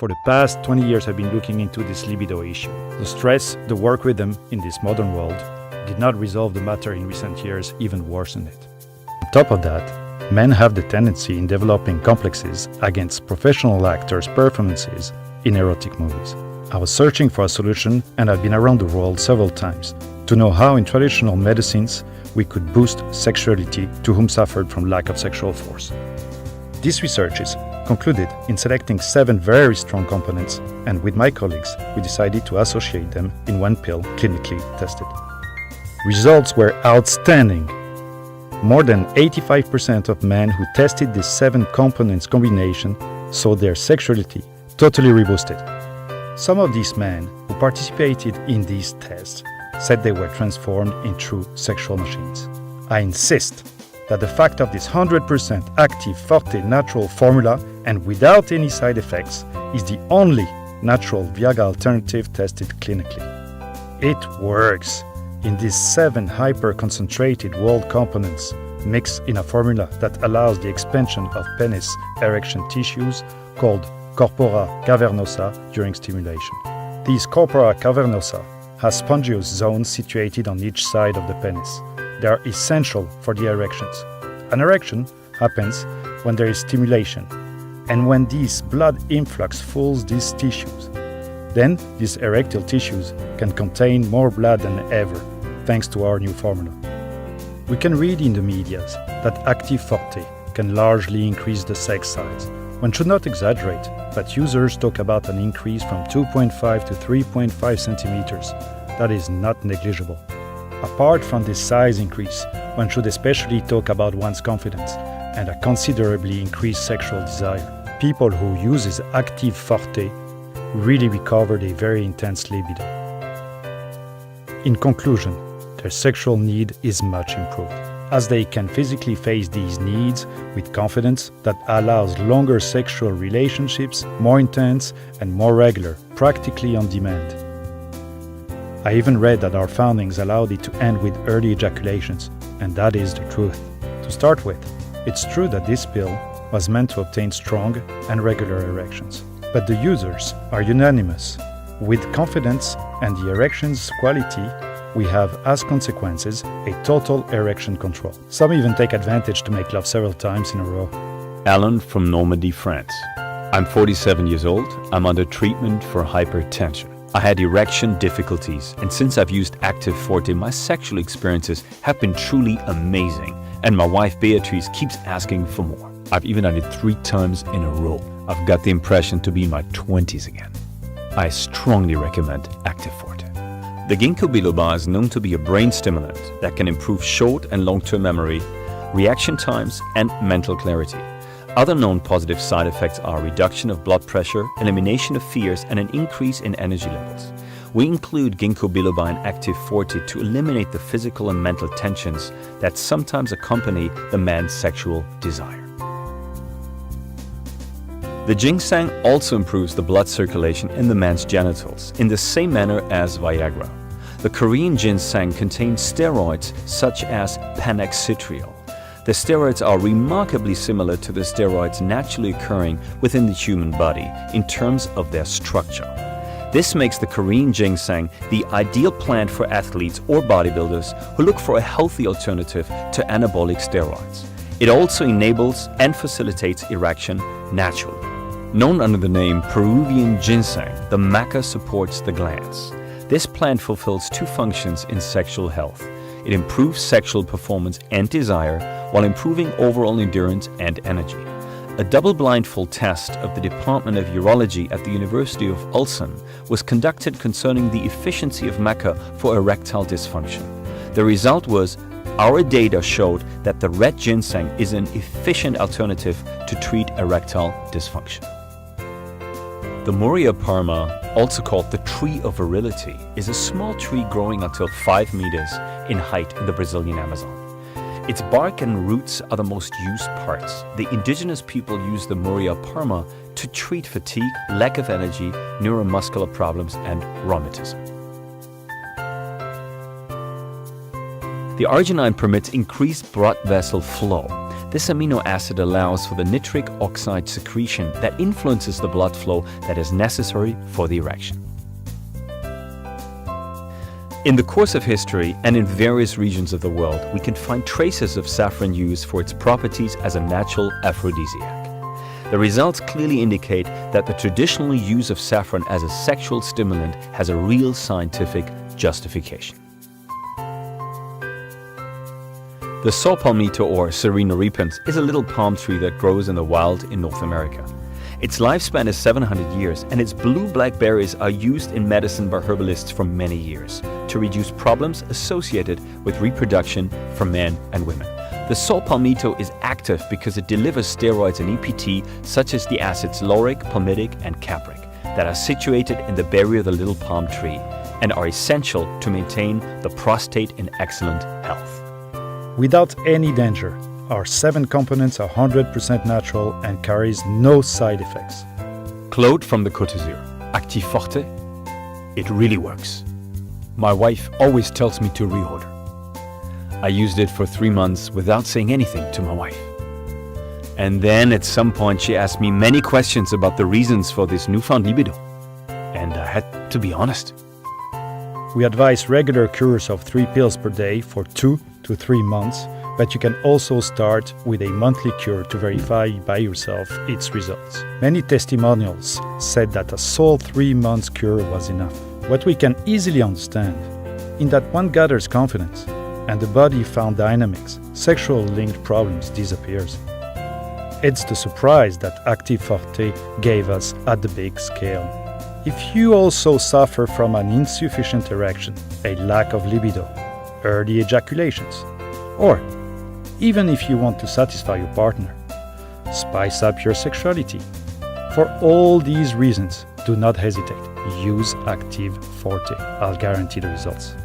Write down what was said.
For the past 20 years, I've been looking into this libido issue. The stress, the work rhythm in this modern world did not resolve the matter in recent years, even worsened it. On top of that, men have the tendency in developing complexes against professional actors' performances in erotic movies. I was searching for a solution, and I've been around the world several times to know how in traditional medicines we could boost sexuality to whom suffered from lack of sexual force. These researches concluded in selecting 7 very strong components, and with my colleagues, we decided to associate them in one pill clinically tested. Results were outstanding. More than 85% of men who tested this 7 components combination saw their sexuality totally reboosted. Some of these men who participated in these tests said they were transformed in true sexual machines. I insist that the fact of this 100% Activforte natural formula and without any side effects is the only natural Viagra alternative tested clinically. It works in these 7 hyper-concentrated world components mixed in a formula that allows the expansion of penis erection tissues called corpora cavernosa during stimulation. These corpora cavernosa have spongious zones situated on each side of the penis. They are essential for the erections. An erection happens when there is stimulation and when this blood influx fills these tissues. Then these erectile tissues can contain more blood than ever, thanks to our new formula. We can read in the media that Activforte can largely increase the sex size. One should not exaggerate, but users talk about an increase from 2.5 to 3.5 centimeters. That is not negligible. Apart from this size increase, one should especially talk about one's confidence and a considerably increased sexual desire. People who use Activforte really recovered a very intense libido. In conclusion, their sexual need is much improved, as they can physically face these needs with confidence that allows longer sexual relationships, more intense and more regular, practically on demand. I even read that our foundings allowed it to end with early ejaculations, and that is the truth. To start with, it's true that this pill was meant to obtain strong and regular erections. But the users are unanimous. With confidence and the erection's quality, we have as consequences a total erection control. Some even take advantage to make love several times in a row. Alan from Normandy, France. I'm 47 years old. I'm under treatment for hypertension. I had erection difficulties, and since I've used Activforte, my sexual experiences have been truly amazing, and my wife Beatrice keeps asking for more. I've even done it 3 times in a row. I've got the impression to be in my 20s again. I strongly recommend Activforte. The ginkgo biloba is known to be a brain stimulant that can improve short and long-term memory, reaction times, and mental clarity. Other known positive side effects are reduction of blood pressure, elimination of fears, and an increase in energy levels. We include ginkgo biloba in Activforte to eliminate the physical and mental tensions that sometimes accompany the man's sexual desire. The ginseng also improves the blood circulation in the man's genitals in the same manner as Viagra. The Korean ginseng contains steroids such as panacetrol. The steroids are remarkably similar to the steroids naturally occurring within the human body in terms of their structure. This makes the Korean ginseng the ideal plant for athletes or bodybuilders who look for a healthy alternative to anabolic steroids. It also enables and facilitates erection naturally. Known under the name Peruvian ginseng, the maca supports the glands. This plant fulfills 2 functions in sexual health. It improves sexual performance and desire while improving overall endurance and energy. A double-blind full test of the Department of Urology at the University of Ulsan was conducted concerning the efficiency of maca for erectile dysfunction. The result was our data showed that the red ginseng is an efficient alternative to treat erectile dysfunction. The Moria parma, also called the tree of virility, is a small tree growing until 5 meters in height in the Brazilian Amazon. Its bark and roots are the most used parts. The indigenous people use the Moria parma to treat fatigue, lack of energy, neuromuscular problems, and rheumatism. The arginine permits increased blood vessel flow. This amino acid allows for the nitric oxide secretion that influences the blood flow that is necessary for the erection. In the course of history and in various regions of the world, we can find traces of saffron use for its properties as a natural aphrodisiac. The results clearly indicate that the traditional use of saffron as a sexual stimulant has a real scientific justification. The saw palmito, or Serena repens, is a little palm tree that grows in the wild in North America. Its lifespan is 700 years, and its blue-black berries are used in medicine by herbalists for many years to reduce problems associated with reproduction for men and women. The saw palmito is active because it delivers steroids and EPT, such as the acids lauric, palmitic, and capric, that are situated in the berry of the little palm tree and are essential to maintain the prostate in excellent health. Without any danger, our 7 components are 100% natural and carries no side effects. Claude from the Côte d'Azur. Activforte, it really works. My wife always tells me to reorder. I used it for 3 months without saying anything to my wife. And then at some point she asked me many questions about the reasons for this newfound libido. And I had to be honest. We advise regular cures of 3 pills per day for 2 to 3 months, but you can also start with a monthly cure to verify by yourself its results. Many testimonials said that a sole 3 months cure was enough. What we can easily understand in that one gathers confidence and the body found dynamics, sexual linked problems disappears. It's the surprise that Activforte gave us at the big scale. If you also suffer from an insufficient erection, a lack of libido, early ejaculations, or even if you want to satisfy your partner, spice up your sexuality. For all these reasons, do not hesitate. Use Activforte. I'll guarantee the results.